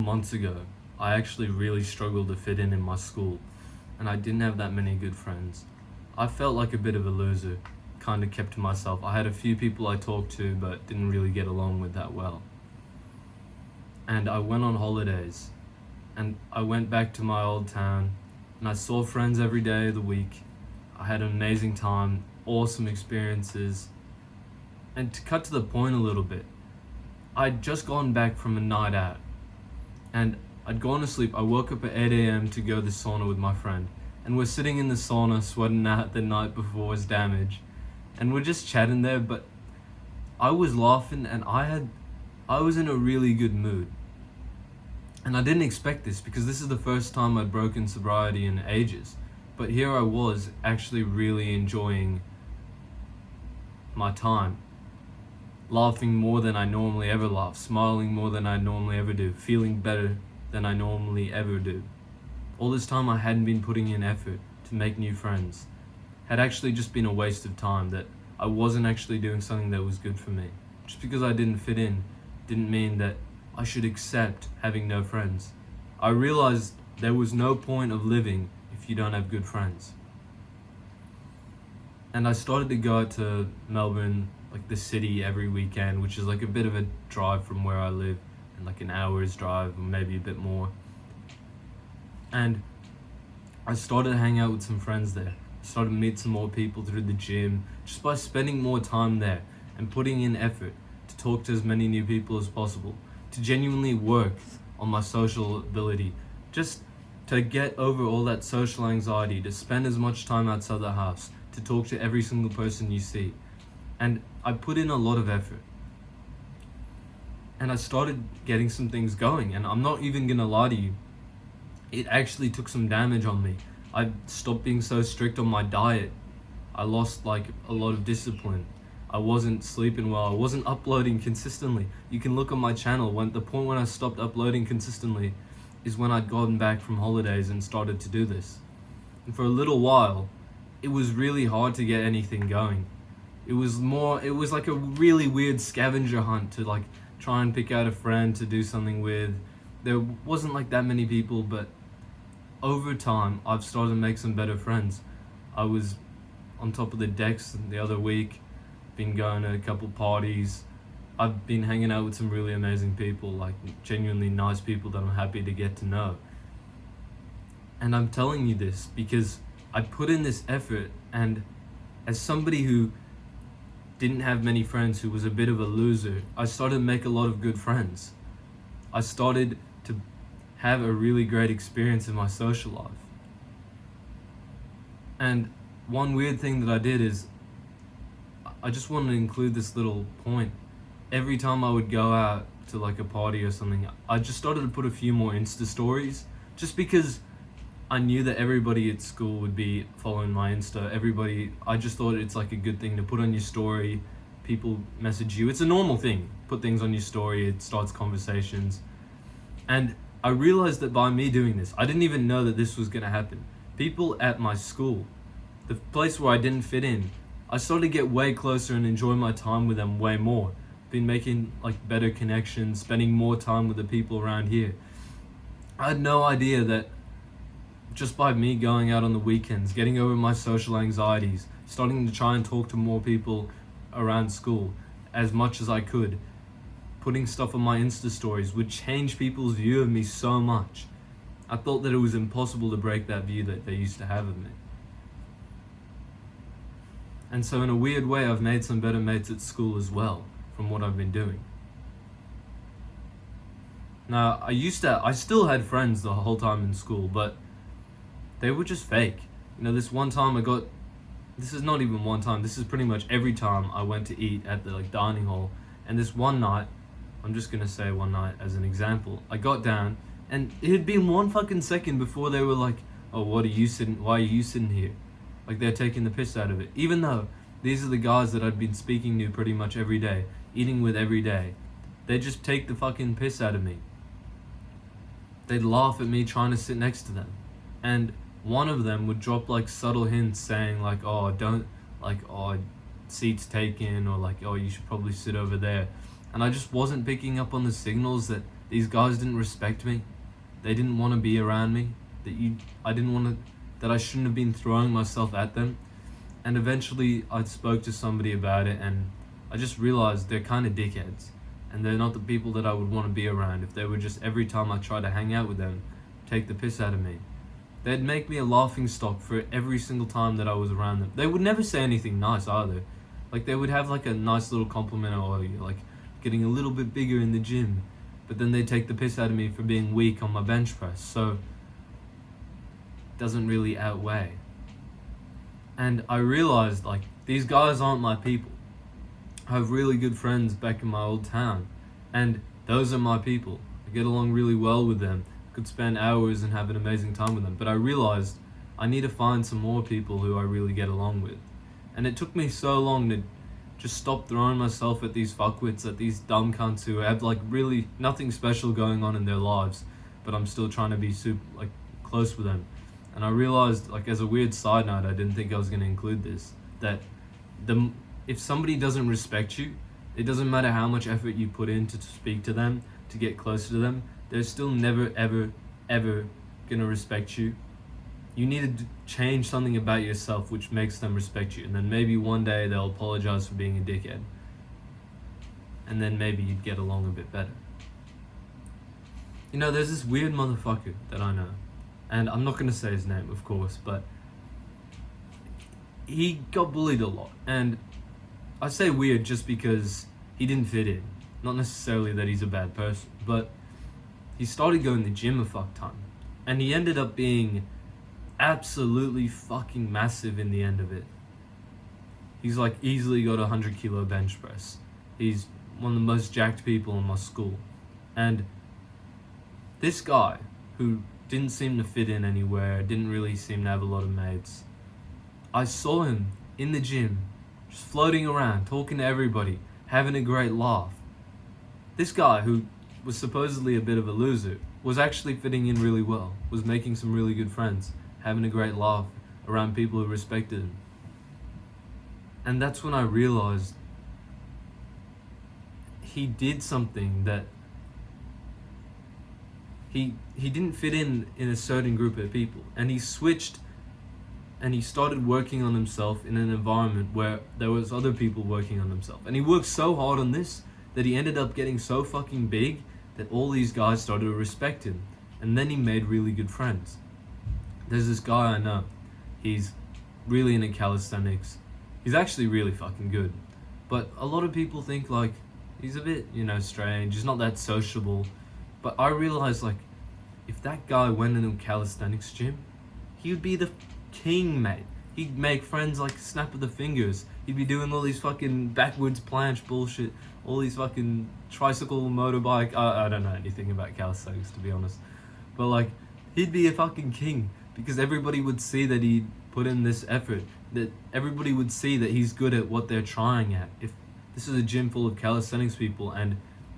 months ago, I actually really struggled to fit in my school, and I didn't have that many good friends. I felt like a bit of a loser, kind of kept to myself. I had a few people I talked to, but didn't really get along with that well. And I went on holidays, and I went back to my old town, and I saw friends every day of the week. I had an amazing time, awesome experiences. And to cut to the point a little bit, I'd just gone back from a night out, and I'd gone to sleep. I woke up at 8 a.m. to go to the sauna with my friend, and we're sitting in the sauna sweating out the night before's damage, and we're just chatting there, but I was laughing, and I was in a really good mood. And I didn't expect this, because this is the first time I'd broken sobriety in ages, but here I was actually really enjoying my time, laughing more than I normally ever laugh, smiling more than I normally ever do, feeling better than I normally ever do. All this time I hadn't been putting in effort to make new friends. Had actually just been a waste of time, that I wasn't actually doing something that was good for me. Just because I didn't fit in didn't mean that I should accept having no friends. I realized there was no point of living if you don't have good friends. And I started to go out to Melbourne, like the city, every weekend, which is like a bit of a drive from where I live, and like an hour's drive, or maybe a bit more. And I started to hang out with some friends there. I started to meet some more people through the gym, just by spending more time there and putting in effort to talk to as many new people as possible, to genuinely work on my social ability, just to get over all that social anxiety, to spend as much time outside the house, to talk to every single person you see. And I put in a lot of effort. And I started getting some things going, and I'm not even gonna lie to you, it actually took some damage on me. I stopped being so strict on my diet. I lost like a lot of discipline. I wasn't sleeping well. I wasn't uploading consistently. You can look on my channel. The point when I stopped uploading consistently is when I'd gotten back from holidays and started to do this. And for a little while, it was really hard to get anything going. It was like a really weird scavenger hunt to like try and pick out a friend to do something with. There wasn't like that many people, but over time, I've started to make some better friends. I was on top of the decks the other week, been going to a couple parties. I've been hanging out with some really amazing people, like genuinely nice people that I'm happy to get to know. And I'm telling you this because I put in this effort, and as somebody who didn't have many friends, who was a bit of a loser, I started to make a lot of good friends. I started to have a really great experience in my social life. And one weird thing that I did is I just wanted to include this little point. Every time I would go out to like a party or something, I just started to put a few more Insta stories, just because I knew that everybody at school would be following my Insta. I just thought it's like a good thing to put on your story. People message you. It's a normal thing. Put things on your story. It starts conversations. And I realized that by me doing this, I didn't even know that this was going to happen. People at my school, the place where I didn't fit in, I started to get way closer and enjoy my time with them way more. Been making like better connections, spending more time with the people around here. I had no idea that just by me going out on the weekends, getting over my social anxieties, starting to try and talk to more people around school as much as I could, putting stuff on my Insta stories would change people's view of me so much. I thought that it was impossible to break that view that they used to have of me. And so in a weird way, I've made some better mates at school as well, from what I've been doing. Now, I still had friends the whole time in school, but they were just fake. This one time this is not even one time, this is pretty much every time I went to eat at the like dining hall. And this one night, I'm just gonna say one night as an example, I got down, and it had been 1 fucking second before they were like, oh, why are you sitting here? Like they're taking the piss out of it. Even though these are the guys that I'd been speaking to pretty much every day, eating with every day. They just take the fucking piss out of me. They'd laugh at me trying to sit next to them. And one of them would drop like subtle hints saying like, oh, don't, like, oh, seats taken, or like, oh, you should probably sit over there. And I just wasn't picking up on the signals that these guys didn't respect me. They didn't want to be around me. I didn't want to, that I shouldn't have been throwing myself at them. And eventually I spoke to somebody about it, and I just realized they're kind of dickheads. And they're not the people that I would want to be around if they were just, every time I tried to hang out with them, take the piss out of me. They'd make me a laughing stock for every single time that I was around them. They would never say anything nice either. Like, they would have like a nice little compliment, or like getting a little bit bigger in the gym, but then they'd take the piss out of me for being weak on my bench press. So it doesn't really outweigh. And I realized, like, these guys aren't my people. I have really good friends back in my old town, and those are my people. I get along really well with them. I could spend hours and have an amazing time with them. But I realized I need to find some more people who I really get along with. And it took me so long to just stop throwing myself at these fuckwits, at these dumb cunts who have like really nothing special going on in their lives, but I'm still trying to be super like close with them. And I realized, like, as a weird side note, I didn't think I was going to include this, that if somebody doesn't respect you, it doesn't matter how much effort you put in to speak to them, to get closer to them, they're still never ever gonna respect you. You need to change something about yourself which makes them respect you, and then maybe one day they'll apologize for being a dickhead, and then maybe you'd get along a bit better. You know, there's this weird motherfucker that I know, and I'm not gonna say his name, of course, but he got bullied a lot. And I say weird just because he didn't fit in, not necessarily that he's a bad person, but he started going to the gym a fuck ton, and he ended up being absolutely fucking massive in the end of it. He's like easily got a 100 kilo bench press. He's one of the most jacked people in my school. And this guy, who didn't seem to fit in anywhere, didn't really seem to have a lot of mates, I saw him in the gym, just floating around, talking to everybody, having a great laugh. This guy, who was supposedly a bit of a loser, was actually fitting in really well, was making some really good friends, having a great laugh around people who respected him. And that's when I realized he did something that he didn't fit in a certain group of people, and he switched and he started working on himself in an environment where there was other people working on themselves. And he worked so hard on this that he ended up getting so fucking big that all these guys started to respect him. And then he made really good friends. There's this guy I know. He's really into calisthenics. He's actually really fucking good. But a lot of people think like he's a bit, strange. He's not that sociable. But I realized, like, if that guy went into a calisthenics gym, he would be the king, mate. He'd make friends like snap of the fingers. He'd be doing all these fucking backwards planche bullshit, all these fucking tricycle, motorbike. I don't know anything about calisthenics, to be honest. But like, he'd be a fucking king because everybody would see that he'd put in this effort, that everybody would see that he's good at what they're trying at. If this is a gym full of calisthenics people and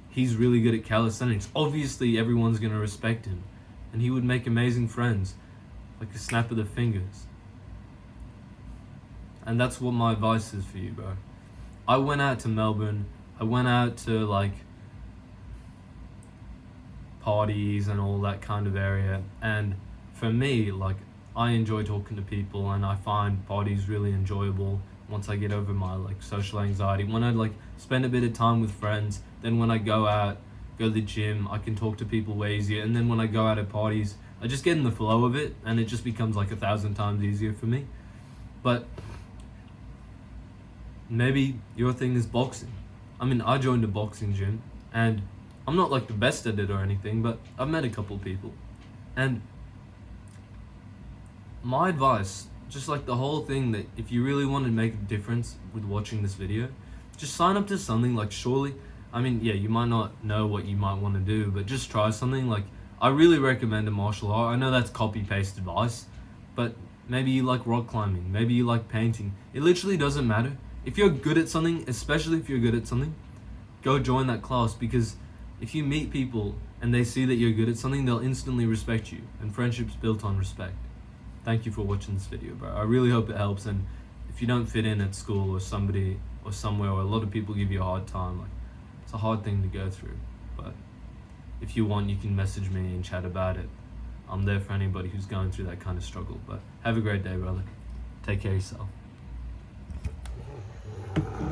he's really good at calisthenics, obviously everyone's gonna respect him. And he would make amazing friends, like a snap of the fingers. And that's what my advice is for you, bro. I went out to Melbourne. I went out to like parties and all that kind of area. And for me, like, I enjoy talking to people, and I find parties really enjoyable once I get over my like social anxiety. When I like spend a bit of time with friends, then when I go to the gym, I can talk to people way easier. And then when I go out at parties, I just get in the flow of it, and it just becomes like 1,000 times easier for me. But maybe your thing is boxing. I mean, I joined a boxing gym, and I'm not like the best at it or anything, but I've met a couple people. And my advice, just like the whole thing, that if you really want to make a difference with watching this video, just sign up to something like Surely. I mean, yeah, you might not know what you might want to do, but just try something. Like, I really recommend a martial art. I know that's copy-paste advice, but maybe you like rock climbing, maybe you like painting. It literally doesn't matter. If you're good at something, especially if you're good at something, go join that class, because if you meet people and they see that you're good at something, they'll instantly respect you, and friendship's built on respect. Thank you for watching this video, bro. I really hope it helps, and if you don't fit in at school or somebody or somewhere, or a lot of people give you a hard time, like, it's a hard thing to go through, but if you want, you can message me and chat about it. I'm there for anybody who's going through that kind of struggle. But have a great day, brother. Take care of yourself.